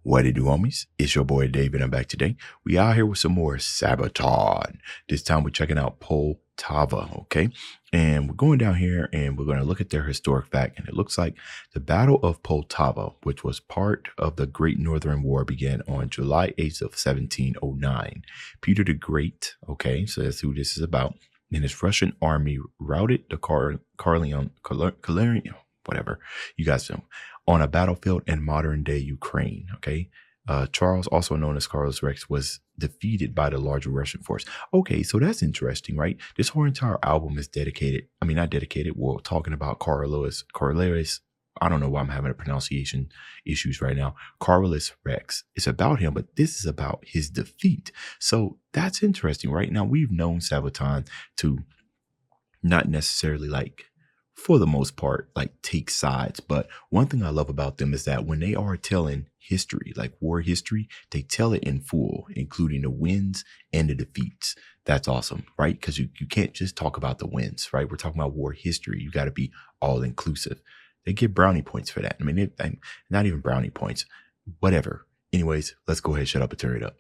What it do, homies? It's your boy Dave, and I'm back today. We out here with some more SABATON. This time we're checking out Poltava, okay? And we're going down here and we're going to look at their historic fact. And it looks like the Battle of Poltava, which was part of the Great Northern War, began on July 8th of 1709. Peter the Great, okay, so that's who this is about, and his Russian army routed the Karelian, whatever, you guys know, on a battlefield in modern day Ukraine. Okay. Charles, also known as Carlos Rex, was defeated by the larger Russian force. Okay, so that's interesting, right? This whole entire album is dedicated. I mean, not dedicated. We're talking about Carlos. I don't know why I'm having a pronunciation issues right now. Carlos Rex. It's about him, but this is about his defeat. So that's interesting, right? Now, we've known SABATON to not necessarily, like, for the most part, like, take sides. But one thing I love about them is that when they are telling history, like war history, they tell it in full, including the wins and the defeats. That's awesome, right? Because you can't just talk about the wins, right? We're talking about war history. You got to be all inclusive. They get brownie points for that. I mean, not even brownie points, whatever. Anyways, let's go ahead, shut up and turn it up.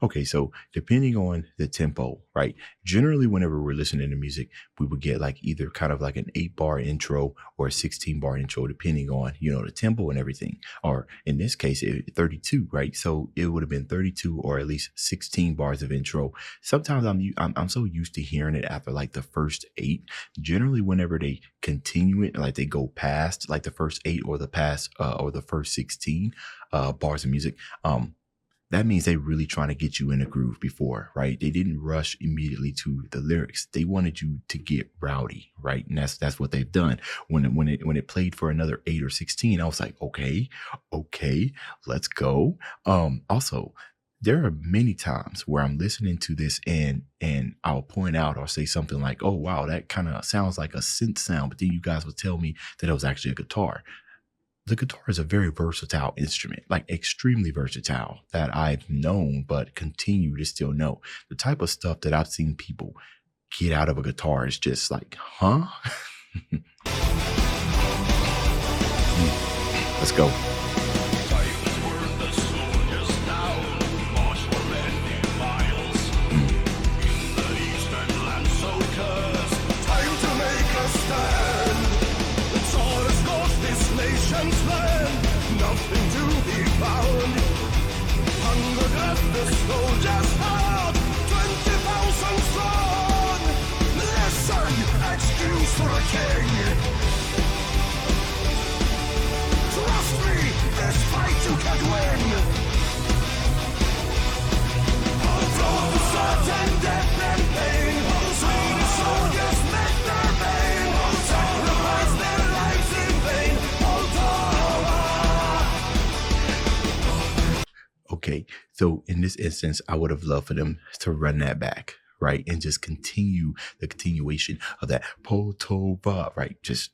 Okay, so depending on the tempo, right? Generally, whenever we're listening to music, we would get like either kind of like an 8-bar intro or a 16-bar intro, depending on, you know, the tempo and everything. Or in this case, 32, right? So it would have been 32 or at least 16 bars of intro. Sometimes I'm so used to hearing it after like the first 8. Generally, whenever they continue it, like they go past like the first 8 or the first 16 bars of music, that means they really trying to get you in a groove before, right? They didn't rush immediately to the lyrics. They wanted you to get rowdy, right? And that's what they've done. When it played for another 8 or 16, I was like, okay, let's go. Also, there are many times where I'm listening to this and I'll point out or say something like, oh, wow, that kind of sounds like a synth sound. But then you guys would tell me that it was actually a guitar. The guitar is a very versatile instrument, like extremely versatile, that I've known but continue to still know. The type of stuff that I've seen people get out of a guitar is just like, huh? Let's go. Okay, so in this instance, I would have loved for them to run that back, right? And just continue the continuation of that Poltava, right? Just,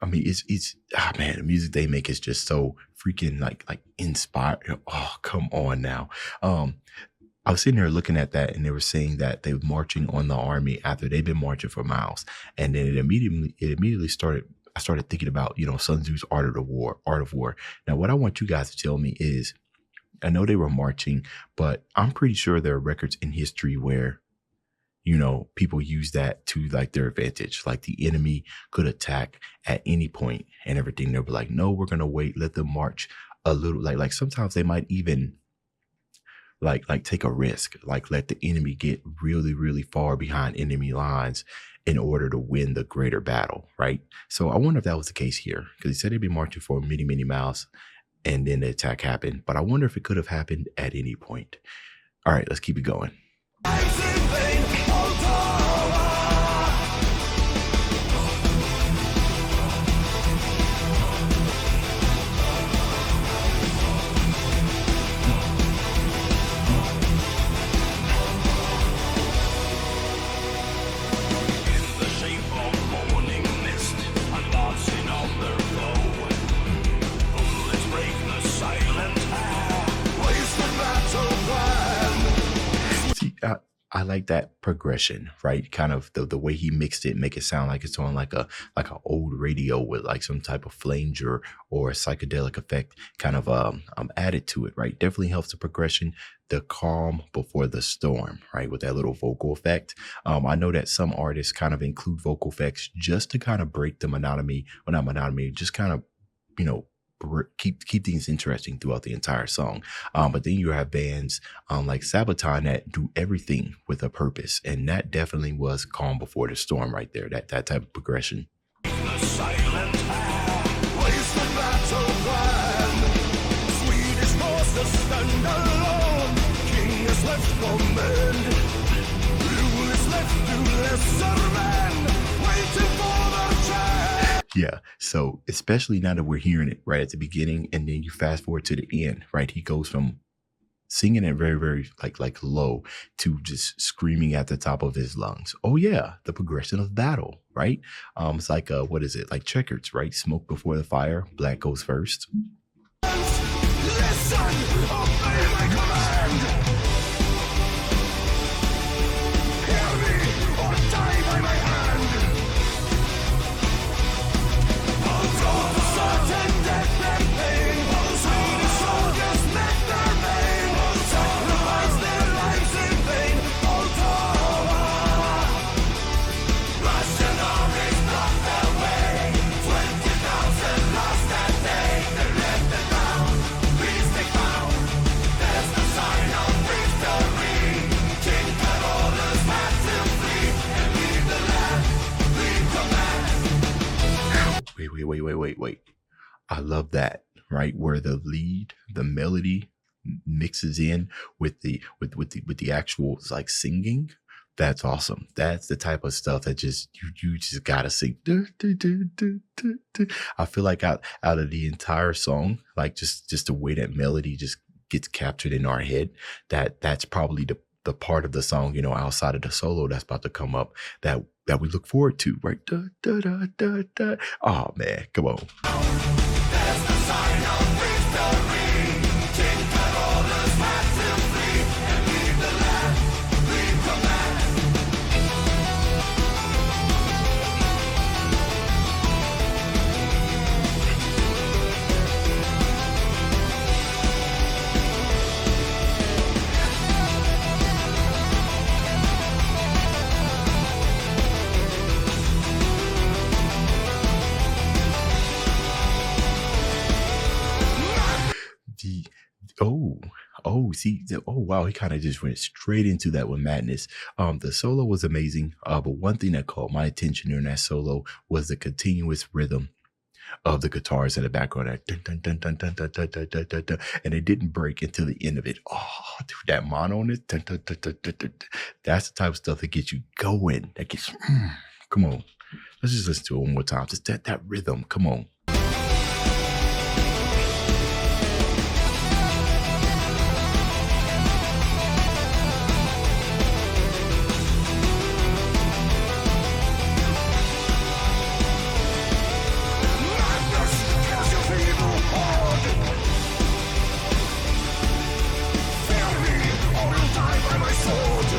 I mean, it's man, the music they make is just so freaking like inspired. Oh, come on now. I was sitting there looking at that and they were saying that they were marching on the army after they've been marching for miles. And then it immediately started. I started thinking about, you know, Sun Tzu's Art of War. Now, what I want you guys to tell me is, I know they were marching, but I'm pretty sure there are records in history where, you know, people use that to like their advantage. Like the enemy could attack at any point and everything. They'll be like, no, we're going to wait. Let them march a little. Like sometimes they might even like take a risk, like let the enemy get really, really far behind enemy lines in order to win the greater battle. Right. So I wonder if that was the case here, because he said they'd be marching for many, many miles. And then the attack happened. But I wonder if it could have happened at any point. All right, let's keep it going. like that progression, right? Kind of the way he mixed it, make it sound like it's on like a old radio with like some type of flanger or a psychedelic effect kind of added to it, right? Definitely helps the progression, the calm before the storm, right? With that little vocal effect. I know that some artists kind of include vocal effects just to kind of break the monotony, or not monotony, just kind of, you know, keep things interesting throughout the entire song. But then you have bands like Sabaton that do everything with a purpose, and that definitely was calm before the storm right there. That type of progression. The silent hand, wasted battle plan. Swedish horses stand alone. King is left for men. Rule is left to lesser men. Waiting for the chance. Yeah. So especially now that we're hearing it right at the beginning, and then you fast forward to the end, right? He goes from singing it very, very like low to just screaming at the top of his lungs. Oh yeah, the progression of battle, right? It's like what is it? Like checkers, right? Smoke before the fire, black goes first. Listen, obey my command. Hear me or die by my hand. Although the certain death and pain, Swedish soldiers met their main, sacrificed their lives in vain. Poltava, Russian armies blocked their way. 20,000 lost that day. They left the ground, peace they found. There's the sign of victory. King Carolus had to flee and leave the land. We command. Wait. I love that, right? Where the lead, the melody mixes in with the actual like singing. That's awesome. That's the type of stuff that just you just gotta sing. I feel like out of the entire song, like just the way that melody just gets captured in our head, that's probably the part of the song, you know, outside of the solo that's about to come up that we look forward to, right? Oh man, come on. There's the sign of victory. King Carolus had to flee and leave the land. We command. Wow, he kind of just went straight into that with madness. The solo was amazing, but one thing that caught my attention during that solo was the continuous rhythm of the guitars in the background, that dun, dun, dun, dun, dun, dun, dun, dun, dun, dun, dun, and it didn't break until the end of it. Oh, dude, that mono on it, dun, dun, dun, dun, dun, dun, dun. That's the type of stuff that gets you going. That gets, come on, let's just listen to it one more time. Just that rhythm, come on. Madness kills your feeble horde. Fear me, or you'll die by my sword.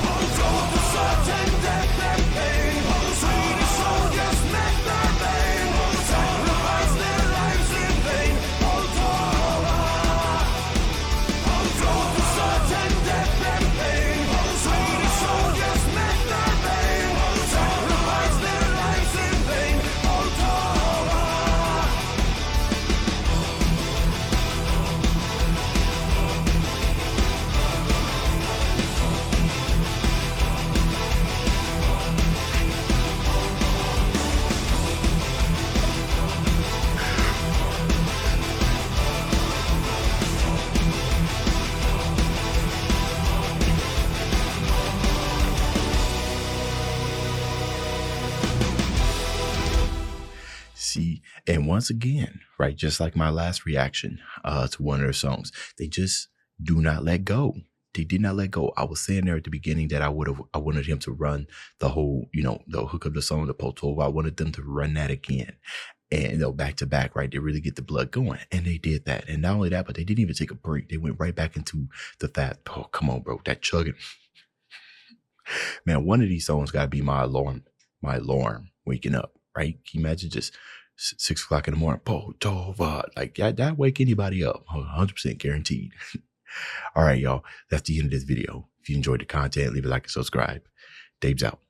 Although the certain death and pain, Swedish soldiers met their main, sacrificed their lives in vain. Poltava. Although the certain death and pain, Swedish soldiers met their main, sacrificed their lives in vain. Poltava. See, and once again, right, just like my last reaction to one of their songs, they just do not let go. They did not let go. I was saying there at the beginning that I wanted him to run the whole, you know, the hook of the song, the Poltava. I wanted them to run that again. And back to back, right? They really get the blood going. And they did that. And not only that, but they didn't even take a break. They went right back into the fat. Oh, come on, bro. That chugging. Man, one of these songs got to be my alarm waking up, right? Can you imagine just 6 o'clock in the morning, Poltava, like that wake anybody up, 100% guaranteed. All right, y'all, that's the end of this video. If you enjoyed the content, leave a like and subscribe. Dave's out.